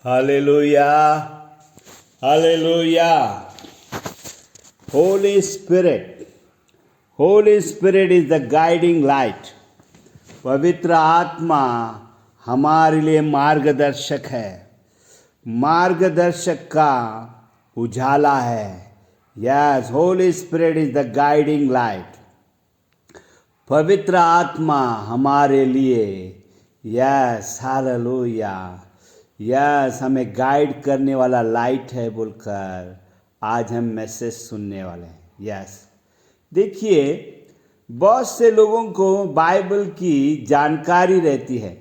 Hallelujah. Hallelujah. Holy Spirit. Holy Spirit is the guiding light. पवित्र आत्मा हमारे लिए मार्गदर्शक है, मार्गदर्शक का उजाला है. Yes, Holi spirit is the guiding light. पवित्र आत्मा हमारे लिए, यस, हालेलुया, यस, हमें गाइड करने वाला लाइट है बोलकर आज हम मैसेज सुनने वाले हैं. यस, देखिए, बहुत से लोगों को बाइबल की जानकारी रहती है.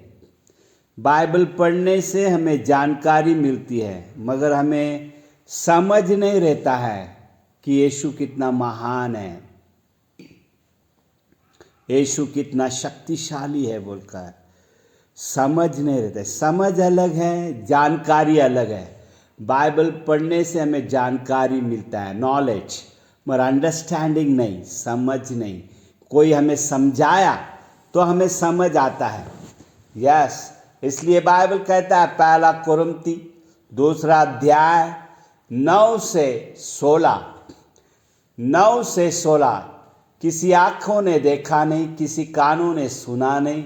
बाइबल पढ़ने से हमें जानकारी मिलती है, मगर हमें समझ नहीं रहता है कि यीशु कितना महान है, यीशु कितना शक्तिशाली है बोलकर समझ नहीं रहता. समझ अलग है, जानकारी अलग है. बाइबल पढ़ने से हमें जानकारी मिलता है, नॉलेज, मगर अंडरस्टैंडिंग नहीं, समझ नहीं. कोई हमें समझाया तो हमें समझ आता है. यस, इसलिए बाइबल कहता है, पहला कुरिन्ती 2 अध्याय 9 से 16, किसी आँखों ने देखा नहीं, किसी कानों ने सुना नहीं,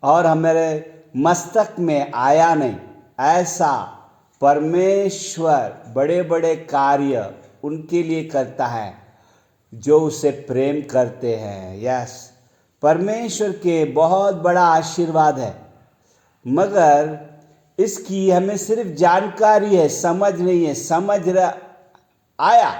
और हमारे मस्तक में आया नहीं, ऐसा परमेश्वर बड़े बड़े कार्य उनके लिए करता है जो उसे प्रेम करते हैं. यस, परमेश्वर के बहुत बड़ा आशीर्वाद है, मगर इसकी हमें सिर्फ जानकारी है, समझ नहीं है. आया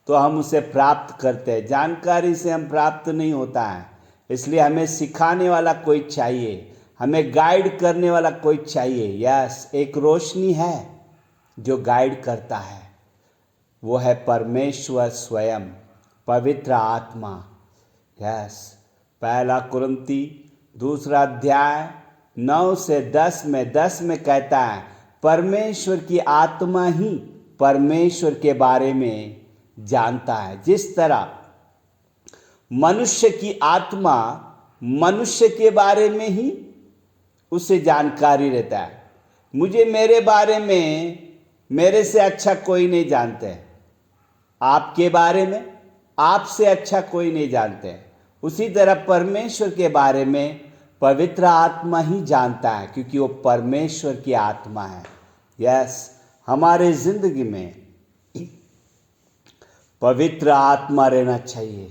तो हम उसे प्राप्त करते हैं, जानकारी से हम प्राप्त नहीं होता है. इसलिए हमें सिखाने वाला कोई चाहिए, हमें गाइड करने वाला कोई चाहिए. यस, एक रोशनी है जो गाइड करता है, वो है परमेश्वर स्वयं, पवित्र आत्मा. यस, पहला कुरिन्ती 2 अध्याय 9 से 10 में कहता है, परमेश्वर की आत्मा ही परमेश्वर के बारे में जानता है. जिस तरह मनुष्य की आत्मा मनुष्य के बारे में ही उसे जानकारी रहता है. मुझे मेरे बारे में मेरे से अच्छा कोई नहीं जानते, आपके बारे में आपसे अच्छा कोई नहीं जानते. उसी तरह परमेश्वर के बारे में पवित्र आत्मा ही जानता है, क्योंकि वो परमेश्वर की आत्मा है. यस, हमारे जिंदगी में पवित्र आत्मा रहना चाहिए.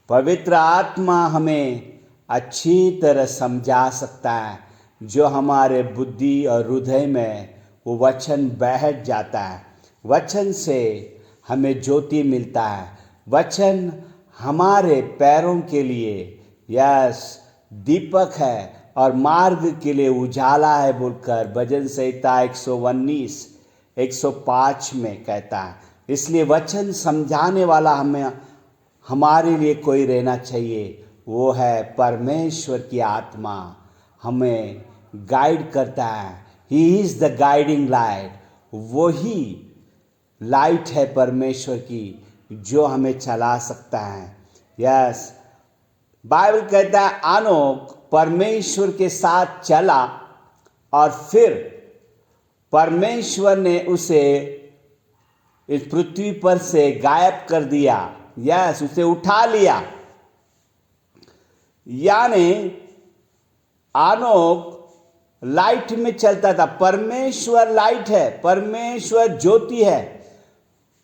पवित्र आत्मा हमें अच्छी तरह समझा सकता है, जो हमारे बुद्धि और हृदय में वो वचन बैठ जाता है. वचन से हमें ज्योति मिलता है. वचन हमारे पैरों के लिए, यस, दीपक है और मार्ग के लिए उजाला है बोलकर भजन संहिता 119 105 में कहता है. इसलिए वचन समझाने वाला हमारे लिए कोई रहना चाहिए, वो है परमेश्वर की आत्मा. हमें गाइड करता है. He is the guiding light. वही लाइट है परमेश्वर की जो हमें चला सकता है. यस, बाइबल कहता है, आनोक परमेश्वर के साथ चला और फिर परमेश्वर ने उसे इस पृथ्वी पर से गायब कर दिया. यस, उसे उठा लिया. यानी आनोक लाइट में चलता था. परमेश्वर लाइट है, परमेश्वर ज्योति है.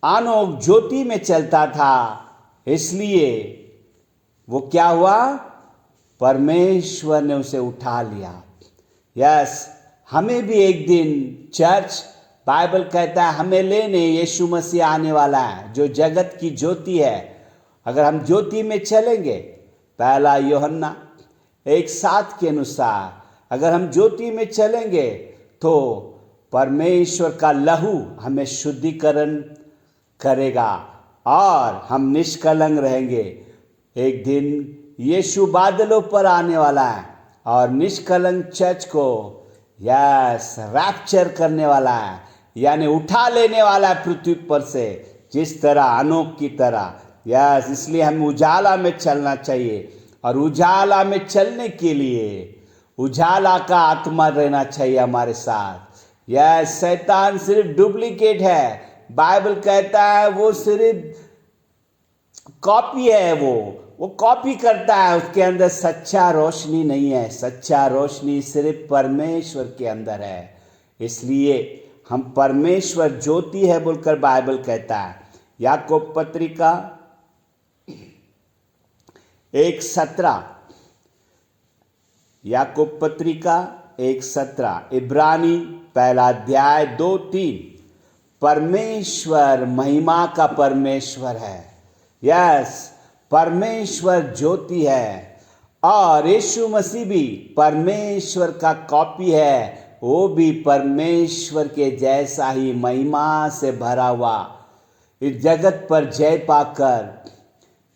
आनोक ज्योति में चलता था, इसलिए वो क्या हुआ, परमेश्वर ने उसे उठा लिया. यस, हमें भी एक दिन चर्च, बाइबल कहता है, हमें लेने यीशु मसीह आने वाला है, जो जगत की ज्योति है. अगर हम ज्योति में चलेंगे, पहला यूहन्ना 1:7 के अनुसार, अगर हम ज्योति में चलेंगे तो परमेश्वर का लहू हमें शुद्धिकरण करेगा और हम निष्कलंक रहेंगे. एक दिन यीशु बादलों पर आने वाला है और निष्कलंक चर्च को, यस, रैप्चर करने वाला है, यानी उठा लेने वाला है पृथ्वी पर से, जिस तरह अनोख की तरह. यस, इसलिए हमें उजाला में चलना चाहिए, और उजाला में चलने के लिए उजाला का आत्मा रहना चाहिए हमारे साथ. यह शैतान सिर्फ डुप्लीकेट है। बाइबल कहता है वो सिर्फ कॉपी है, वो कॉपी करता है, उसके अंदर सच्चा रोशनी नहीं है। सच्चा रोशनी सिर्फ परमेश्वर के अंदर है। इसलिए हम परमेश्वर ज्योति है बोलकर बाइबल कहता है। याकूब पत्रिका 1:17, याकूब पत्रिका 1:17, इब्रानी 1 2-3, परमेश्वर महिमा का परमेश्वर है। यस, परमेश्वर ज्योति है और यीशु मसीह भी परमेश्वर का कॉपी है। वो भी परमेश्वर के जैसा ही महिमा से भरा हुआ इस जगत पर जय पाकर,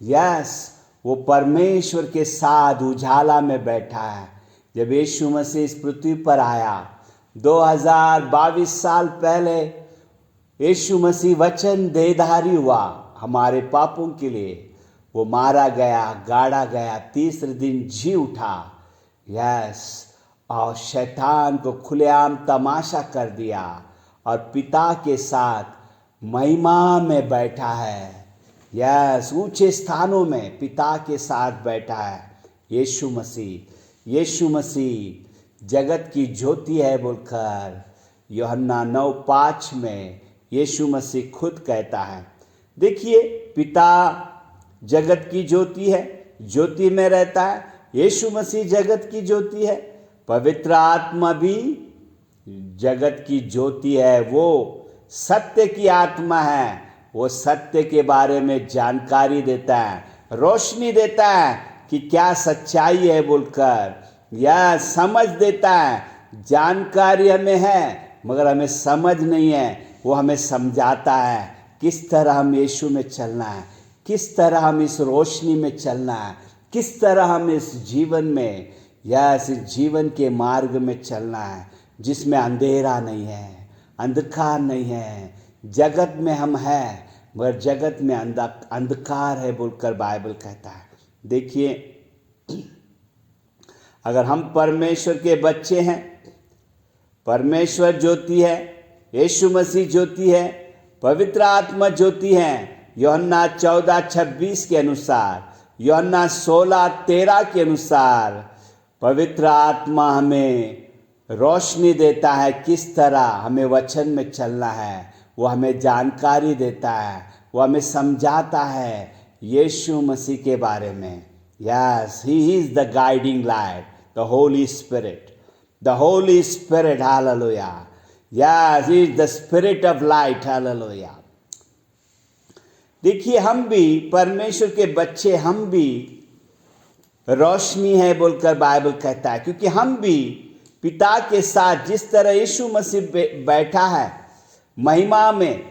यस, वो परमेश्वर के साथ उजाला में बैठा है। जब यीशु मसीह इस पृथ्वी पर आया 2022 साल पहले, यीशु मसीह वचन देहधारी हुआ हमारे पापों के लिए। वो मारा गया, गाड़ा गया, तीसरे दिन जी उठा। यस, और शैतान को खुलेआम तमाशा कर दिया और पिता के साथ महिमा में बैठा है। यस, ऊंचे स्थानों में पिता के साथ बैठा है यीशु मसीह। यीशु मसीह जगत की ज्योति है बोलकर यूहन्ना 9:5 में यीशु मसीह खुद कहता है। देखिए, पिता जगत की ज्योति है, ज्योति में रहता है। यीशु मसीह जगत की ज्योति है। पवित्र आत्मा भी जगत की ज्योति है। वो सत्य की आत्मा है। वो सत्य के बारे में जानकारी देता है, रोशनी देता है कि क्या सच्चाई है बोलकर, या समझ देता है। जानकारी हमें है मगर हमें समझ नहीं है। वो हमें समझाता है किस तरह हम यीशु में चलना है, किस तरह हम इस रोशनी में चलना है, किस तरह हम इस जीवन में या इस जीवन के मार्ग में चलना है जिसमें अंधेरा नहीं है, अंधकार नहीं है। जगत में हम हैं मगर जगत में अंधकार है बोलकर बाइबल कहता है। देखिए, अगर हम परमेश्वर के बच्चे हैं, परमेश्वर ज्योति है, यीशु मसीह ज्योति है, पवित्र आत्मा ज्योति है। यूहन्ना 14:26 के अनुसार, यूहन्ना 16:13 के अनुसार पवित्र आत्मा हमें रोशनी देता है किस तरह हमें वचन में चलना है। वो हमें जानकारी देता है, वो हमें समझाता है यीशु मसीह के बारे में। Yes, he is the guiding light, the Holi spirit, the Holi spirit, hallelujah. Yes, he is the spirit of light, hallelujah. देखिए, हम भी परमेश्वर के बच्चे, हम भी रोशनी है बोलकर बाइबल कहता है, क्योंकि हम भी पिता के साथ जिस तरह यीशु मसीह बैठा है महिमा में,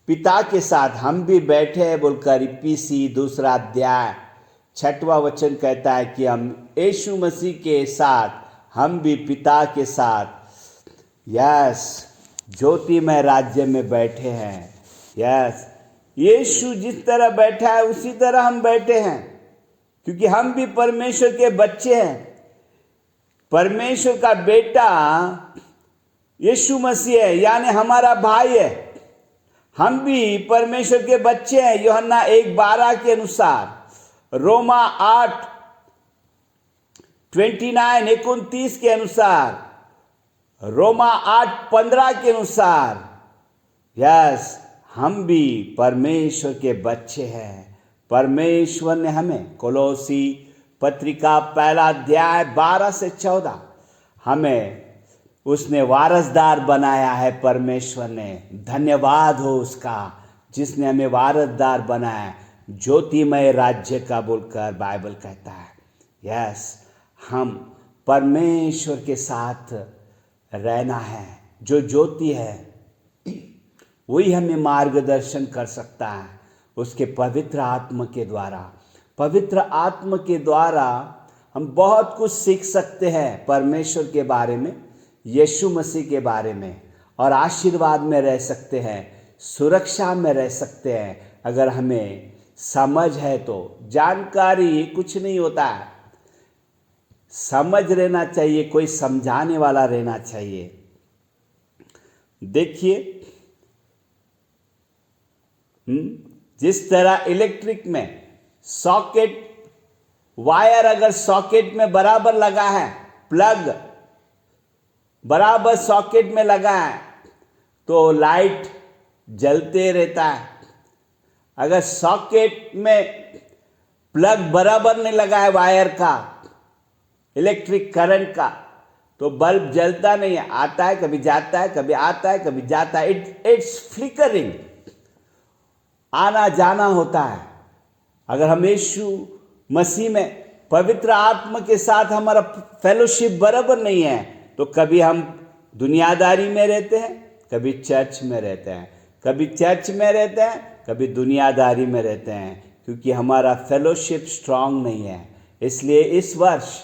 पिता के साथ हम भी बैठे हैं बोलकर इफिसी 2 वचन कहता है कि हम यीशु मसीह के साथ, हम भी पिता के साथ, यस, ज्योतिमय राज्य में बैठे हैं। यस, यीशु जिस तरह बैठा है उसी तरह हम बैठे हैं, क्योंकि हम भी परमेश्वर के बच्चे हैं। परमेश्वर का बेटा यीशु मसीह है, यानी हमारा भाई है। हम भी परमेश्वर के बच्चे हैं। यूहन्ना 1:12 के अनुसार, रोमा 8:29 के अनुसार, रोमा 8:15 के अनुसार, यस, हम भी परमेश्वर के बच्चे हैं। परमेश्वर ने हमें, कोलोसी पत्रिका 1 12 से 14, हमें उसने वारसदार बनाया है। परमेश्वर ने, धन्यवाद हो उसका जिसने हमें वारसदार बनाया ज्योतिमय राज्य का बोलकर बाइबल कहता है। यस, हम परमेश्वर के साथ रहना है। जो ज्योति है वही हमें मार्गदर्शन कर सकता है उसके पवित्र आत्मा के द्वारा। पवित्र आत्मा के द्वारा हम बहुत कुछ सीख सकते हैं परमेश्वर के बारे में, यीशु मसीह के बारे में, और आशीर्वाद में रह सकते हैं, सुरक्षा में रह सकते हैं अगर हमें समझ है तो। जानकारी कुछ नहीं होता है, समझ रहना चाहिए, कोई समझाने वाला रहना चाहिए। देखिए, जिस तरह इलेक्ट्रिक में सॉकेट, वायर अगर सॉकेट में बराबर लगा है, प्लग बराबर सॉकेट में लगा है, तो लाइट जलते रहता है। अगर सॉकेट में प्लग बराबर नहीं लगा है वायर का, इलेक्ट्रिक करंट का, तो बल्ब जलता नहीं है, आता है कभी जाता है, कभी आता है कभी जाता है, इट्स फ्लिकरिंग, आना जाना होता है। अगर हम यीशु मसीह में पवित्र आत्मा के साथ हमारा फेलोशिप बराबर नहीं है, तो कभी हम दुनियादारी में रहते हैं, कभी चर्च में रहते हैं, कभी चर्च में रहते हैं, कभी दुनियादारी में रहते हैं, क्योंकि हमारा फेलोशिप स्ट्रांग नहीं है। इसलिए इस वर्ष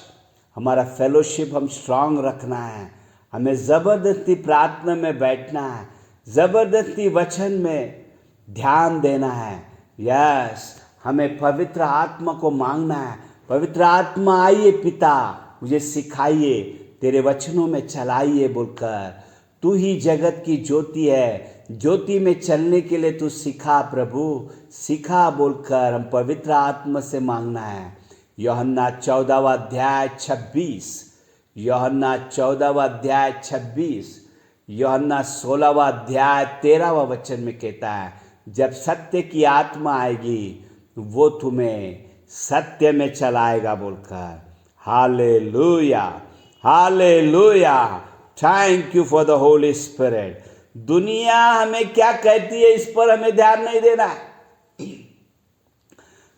हमारा फेलोशिप हम स्ट्रांग रखना है। हमें ज़बरदस्ती प्रार्थना में बैठना है, ज़बरदस्ती वचन में ध्यान देना है। यस, हमें पवित्र आत्मा को मांगना है। पवित्र आत्मा, आइए पिता, मुझे सिखाइए, तेरे वचनों में चलाइए बोलकर। तू ही जगत की ज्योति है, ज्योति में चलने के लिए तू सिखा प्रभु, सिखा बोलकर हम पवित्र आत्मा से मांगना है। यूहन्ना 14वां अध्याय 26, यूहन्ना 14वां अध्याय 26, यूहन्ना 16वां अध्याय 13वां वचन में कहता है, जब सत्य की आत्मा आएगी वो तुम्हें सत्य में चलाएगा बोलकर। Hallelujah, hallelujah, thank you for the Holi spirit. दुनिया हमें क्या कहती है, इस पर हमें ध्यान नहीं देना है।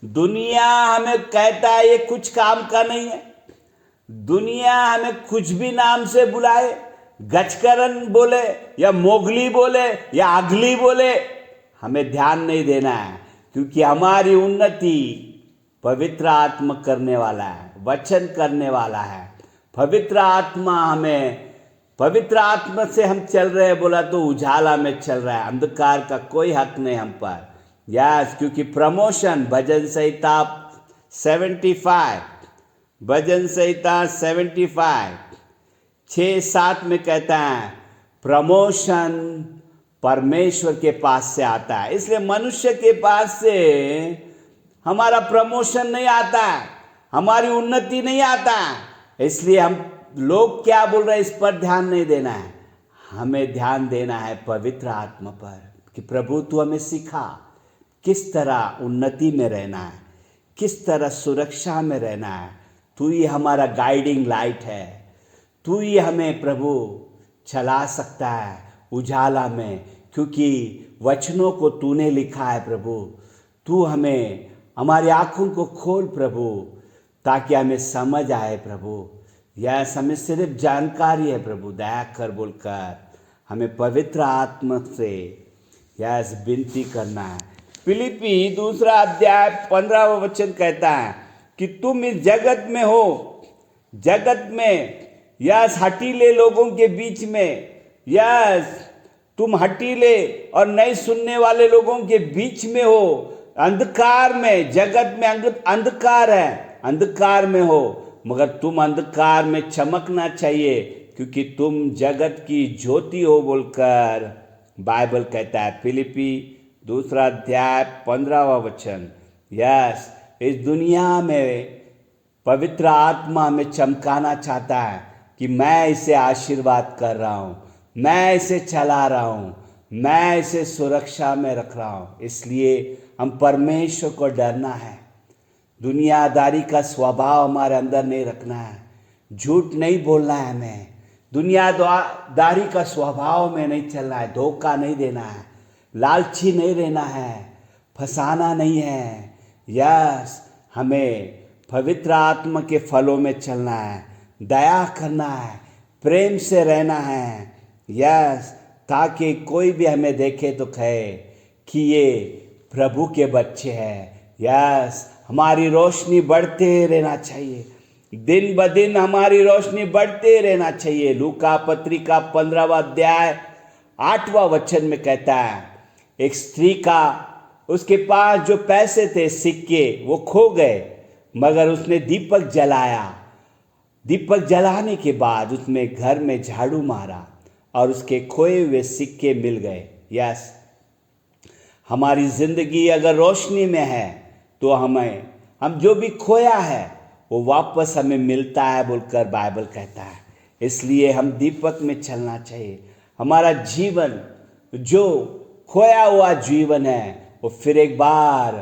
दुनिया हमें कहता है ये कुछ काम का नहीं है। दुनिया हमें कुछ भी नाम से बुलाए, गजकरण बोले या मोगली बोले या अगली बोले, हमें ध्यान नहीं देना है, क्योंकि हमारी उन्नति पवित्र आत्मा करने वाला है, वचन करने वाला है। पवित्र आत्मा हमें, पवित्र आत्मा से हम चल रहे हैं बोला तो उजाला में चल रहा है, अंधकार का कोई हक नहीं हम पर। यस, क्योंकि प्रमोशन, भजन संहिता 75, भजन संहिता 75 6-7 में कहता है, प्रमोशन परमेश्वर के पास से आता है। इसलिए मनुष्य के पास से हमारा प्रमोशन नहीं आता है, हमारी उन्नति नहीं आता है। इसलिए हम लोग क्या बोल रहे हैं इस पर ध्यान नहीं देना है, हमें ध्यान देना है पवित्र आत्मा पर कि प्रभु तू हमें सिखा किस तरह उन्नति में रहना है, किस तरह सुरक्षा में रहना है। तू ही हमारा गाइडिंग लाइट है, तू ही हमें प्रभु चला सकता है उजाला में, क्योंकि वचनों को तूने लिखा है प्रभु। तू हमें, हमारी आँखों को खोल प्रभु, ताकि हमें समझ आए प्रभु। यह हमें सिर्फ जानकारी है प्रभु, दया कर बोलकर हमें पवित्र आत्मा से यह विनती करना है। फिलिपी 2 अध्याय 15वां वचन कहता है कि तुम इस जगत में हो, जगत में, यस, हठीले लोगों के बीच में, यस, तुम हठीले और नहीं सुनने वाले लोगों के बीच में हो, अंधकार में, जगत में अंधकार है, अंधकार में हो, मगर तुम अंधकार में चमकना चाहिए, क्योंकि तुम जगत की ज्योति हो बोलकर बाइबल कहता है। फिलिपी 2 अध्याय 15वां वचन। यस, इस दुनिया में पवित्र आत्मा में चमकाना चाहता है कि मैं इसे आशीर्वाद कर रहा हूँ, मैं इसे चला रहा हूँ, मैं इसे सुरक्षा में रख रहा हूँ। इसलिए हम परमेश्वर को डरना है, दुनियादारी का स्वभाव हमारे अंदर नहीं रखना है, झूठ नहीं बोलना है, हमें दुनियादारी का स्वभाव में नहीं चलना है, धोखा नहीं देना है, लालची नहीं रहना है, फंसाना नहीं है। यस, हमें पवित्र आत्मा के फलों में चलना है, दया करना है, प्रेम से रहना है। यस, ताकि कोई भी हमें देखे तो कहे कि ये प्रभु के बच्चे हैं। यस, हमारी रोशनी बढ़ते रहना चाहिए, दिन ब दिन हमारी रोशनी बढ़ते रहना चाहिए। लूका पत्रिका 15वां अध्याय 8वां वचन में कहता है, एक स्त्री का, उसके पास जो पैसे थे, सिक्के, वो खो गए, मगर उसने दीपक जलाया। दीपक जलाने के बाद उसने घर में झाड़ू मारा और उसके खोए हुए सिक्के मिल गए। यस, हमारी जिंदगी अगर रोशनी में है तो हम जो भी खोया है वो वापस हमें मिलता है बोलकर बाइबल कहता है। इसलिए हम दीपक में चलना चाहिए। हमारा जीवन जो खोया हुआ जीवन है वो फिर एक बार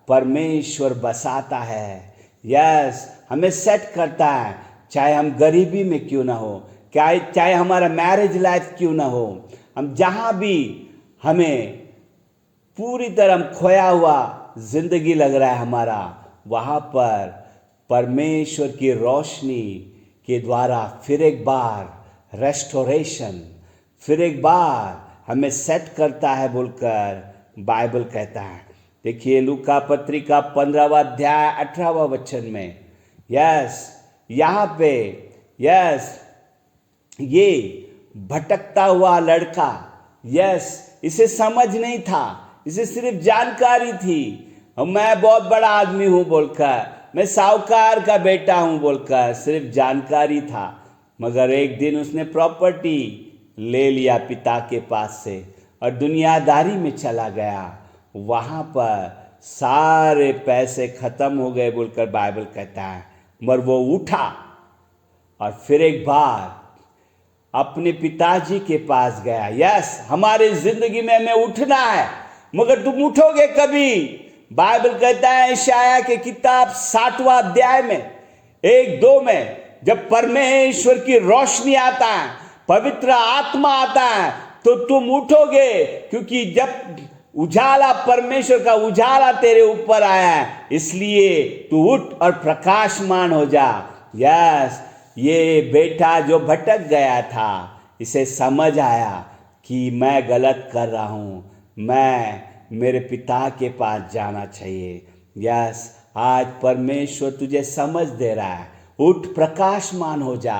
परमेश्वर बसाता है। यस, हमें सेट करता है, चाहे हम गरीबी में क्यों ना हो, चाहे हमारा मैरिज लाइफ क्यों ना हो, हम जहाँ भी हमें पूरी तरह खोया हुआ जिंदगी लग रहा है हमारा, वहाँ पर परमेश्वर की रोशनी के द्वारा फिर एक बार रेस्टोरेशन, फिर एक बार हमें सेट करता है बोलकर बाइबल कहता है। देखिए लूका पत्रिका 15वां अध्याय 18वां वचन में, यस, यहाँ पे यस, ये भटकता हुआ लड़का, यस, इसे समझ नहीं था, इसे सिर्फ जानकारी थी, मैं बहुत बड़ा आदमी हूं बोलकर, मैं साहूकार का बेटा हूं बोलकर सिर्फ जानकारी था। मगर एक दिन उसने प्रॉपर्टी ले लिया पिता के पास से और दुनियादारी में चला गया। वहां पर सारे पैसे खत्म हो गए बोलकर बाइबल कहता है। मगर वो उठा और फिर एक बार अपने पिताजी के पास गया। यस, हमारे जिंदगी में हमें उठना है, मगर तुम उठोगे कभी? बाइबल कहता है यशायाह की किताब 60वां अध्याय में 1-2 में, जब परमेश्वर की रोशनी आता है, पवित्र आत्मा आता है, तो तुम उठोगे, क्योंकि जब उजाला, परमेश्वर का उजाला तेरे ऊपर आया है, इसलिए तू उठ और प्रकाशमान हो जा। यस, ये बेटा जो भटक गया था, इसे समझ आया कि मैं गलत कर रहा हूं, मैं मेरे पिता के पास जाना चाहिए। यस, आज परमेश्वर तुझे समझ दे रहा है, उठ, प्रकाशमान हो जा।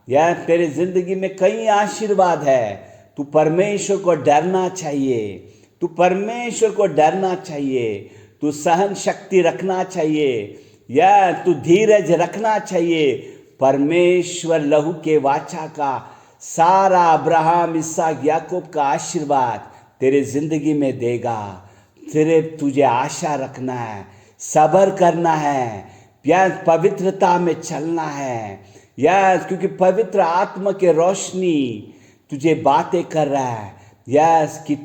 यह तेरे जिंदगी में कई आशीर्वाद है, तू परमेश्वर को डरना चाहिए, तू परमेश्वर को डरना चाहिए, तू सहन शक्ति रखना चाहिए, या तू धीरज रखना चाहिए। परमेश्वर लहू के वाचा का सारा अब्राहम, इसहाक, याकूब का आशीर्वाद तेरे जिंदगी में देगा। सिर्फ तुझे आशा रखना है, सब्र करना है, या पवित्रता में चलना है। या क्योंकि पवित्र आत्मा के रोशनी तुझे बातें कर रहा है, यस, कि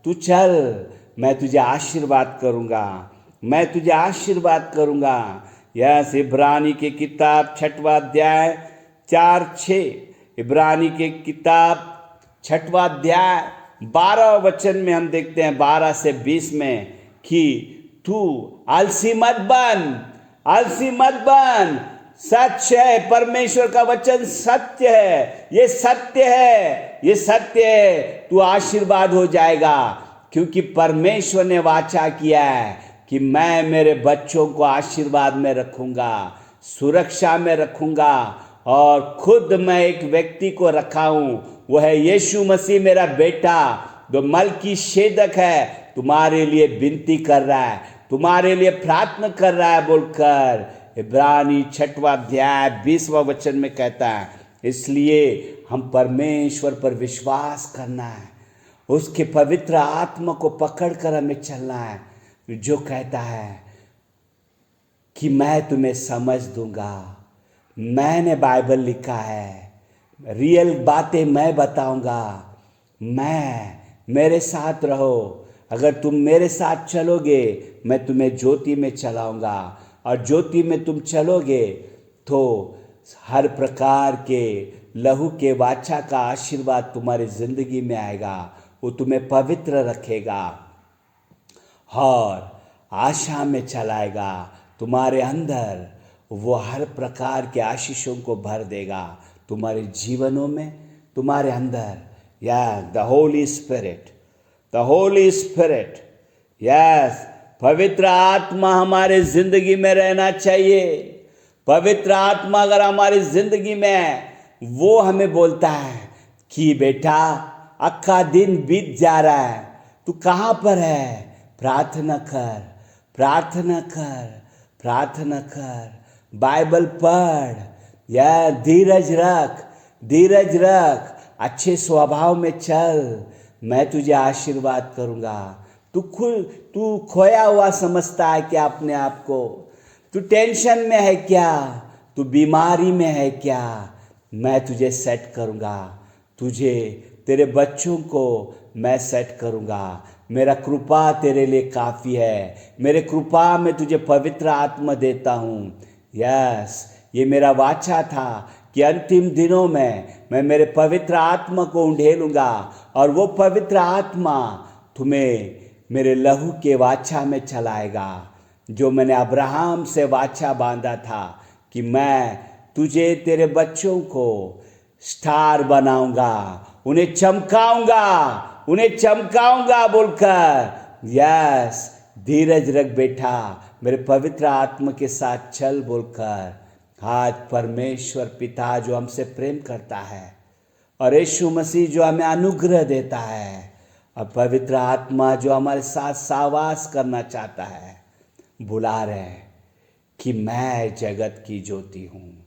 तू चल, मैं तुझे आशीर्वाद करूंगा, मैं तुझे आशीर्वाद करूंगा। यस, इब्रानी की किताब 6वां अध्याय 4-6, इब्रानी की किताब 6वां अध्याय 12 वचन में हम देखते हैं 12 से 20 में कि तू आलसी मत बन, सच है, परमेश्वर का वचन सत्य है, ये सत्य है, तू आशीर्वाद हो जाएगा, क्योंकि परमेश्वर ने वाचा किया है कि मैं मेरे बच्चों को आशीर्वाद में रखूंगा, सुरक्षा में रखूंगा, और खुद मैं एक व्यक्ति को रखा हूं, वो है यीशु मसीह मेरा बेटा, जो मलकीशेदक है, तुम्हारे लिए विनती कर रहा है, तुम्हारे लिए प्रार्थना कर रहा है बोलकर इब्रानी 6वां अध्याय 20वां वचन में कहता है। इसलिए हम परमेश्वर पर विश्वास करना है, उसके पवित्र आत्मा को पकड़कर हमें चलना है, जो कहता है कि मैं तुम्हें समझ दूंगा, मैंने बाइबल लिखा है, रियल बातें मैं बताऊंगा, मेरे साथ रहो, अगर तुम मेरे साथ चलोगे मैं तुम्हें ज्योति में चलाऊंगा, और ज्योति में तुम चलोगे तो हर प्रकार के लहू के वाचा का आशीर्वाद तुम्हारी जिंदगी में आएगा, वो तुम्हें पवित्र रखेगा और आशा में चलाएगा, तुम्हारे अंदर वो हर प्रकार के आशीषों को भर देगा तुम्हारे जीवनों में, तुम्हारे अंदर। या द होली स्पिरिट, यस, पवित्र आत्मा हमारे जिंदगी में रहना चाहिए। पवित्र आत्मा अगर हमारी जिंदगी में है, वो हमें बोलता है कि बेटा अक्का दिन बीत जा रहा है, तू कहाँ पर है, प्रार्थना कर, बाइबल पढ़, या धीरज रख, अच्छे स्वभाव में चल, मैं तुझे आशीर्वाद करूँगा। तू खोया हुआ समझता है क्या अपने आप को? तू टेंशन में है क्या? तू बीमारी में है क्या? मैं तुझे सेट करूँगा। तुझे, तेरे बच्चों को मैं सेट करूँगा। मेरा कृपा तेरे लिए काफ़ी है। मेरे कृपा में तुझे पवित्र आत्मा देता हूँ। यस, ये मेरा वाचा था कि अंतिम दिनों में मैं मेरे पवित्र आत्मा को उंडेलूँगा और वो पवित्र आत्मा तुम्हें मेरे लहू के वाचा में चलाएगा। जो मैंने अब्राहम से वाचा बांधा था कि मैं तुझे, तेरे बच्चों को स्टार बनाऊंगा, उन्हें चमकाऊंगा बोलकर। यस, धीरज रख बेटा, मेरे पवित्र आत्मा के साथ चल बोलकर। आज परमेश्वर पिता जो हमसे प्रेम करता है और यीशु मसीह जो हमें अनुग्रह देता है और पवित्र आत्मा जो हमारे साथ सहवास करना चाहता है, बुला रहे हैं कि मैं जगत की ज्योति हूँ,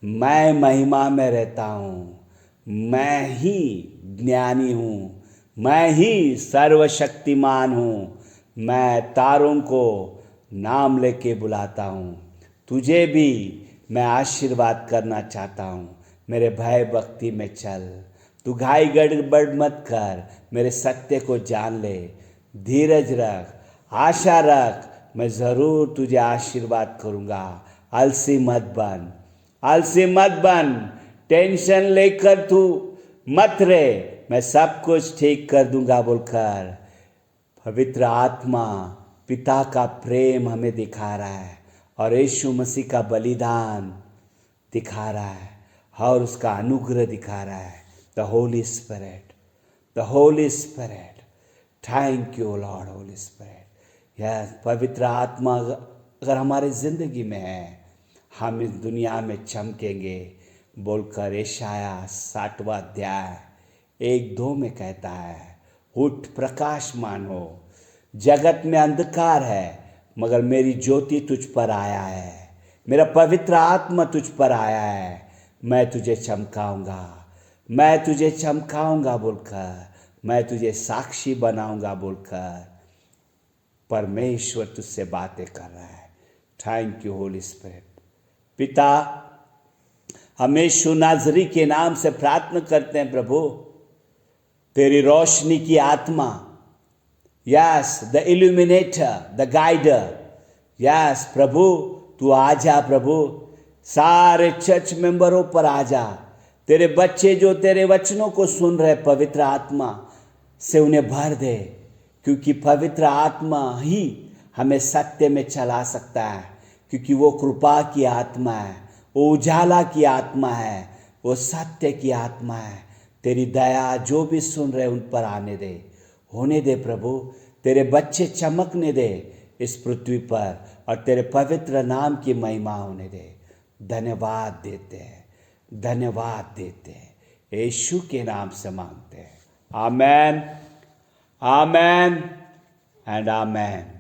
मैं महिमा में रहता हूँ, मैं ही ज्ञानी हूँ, मैं ही सर्वशक्तिमान हूँ, मैं तारों को नाम लेके बुलाता हूँ। तुझे भी मैं आशीर्वाद करना चाहता हूँ। मेरे भय भक्ति में चल, तू घाई गड़बड़ मत कर, मेरे सत्य को जान ले, धीरज रख, आशा रख, मैं ज़रूर तुझे आशीर्वाद करूँगा। आलसी मत बन, टेंशन लेकर तू मत रहे, मैं सब कुछ ठीक कर दूंगा बोलकर। पवित्र आत्मा पिता का प्रेम हमें दिखा रहा है और यीशु मसीह का बलिदान दिखा रहा है और उसका अनुग्रह दिखा रहा है। The Holi spirit, thank you Lord Holi spirit. यह पवित्र आत्मा अगर हमारे ज़िंदगी में है, हम इस दुनिया में चमकेंगे बोलकर यशाया 60वां अध्याय 1-2 में कहता है, उठ प्रकाशमान हो, जगत में अंधकार है मगर मेरी ज्योति तुझ पर आया है, मेरा पवित्र आत्मा तुझ पर आया है, मैं तुझे चमकाऊंगा बोलकर, मैं तुझे साक्षी बनाऊंगा बोलकर परमेश्वर तुझसे बातें कर रहा है। Thank you Holi spirit. पिता, हम यीशु नाज़री के नाम से प्रार्थना करते हैं प्रभु, तेरी रोशनी की आत्मा, yes, the illuminator, the guider, yes प्रभु, तू आजा प्रभु, सारे चर्च मेंबरों पर आजा। तेरे बच्चे जो तेरे वचनों को सुन रहे, पवित्र आत्मा से उन्हें भर दे, क्योंकि पवित्र आत्मा ही हमें सत्य में चला सकता है, क्योंकि वो कृपा की आत्मा है, वो उजाला की आत्मा है, वो सत्य की आत्मा है। तेरी दया जो भी सुन रहे उन पर आने दे, होने दे प्रभु, तेरे बच्चे चमकने दे इस पृथ्वी पर और तेरे पवित्र नाम की महिमा होने दे। धन्यवाद देते हैं, यीशु के नाम से मांगते हैं। आमेन, आमेन एंड आमेन।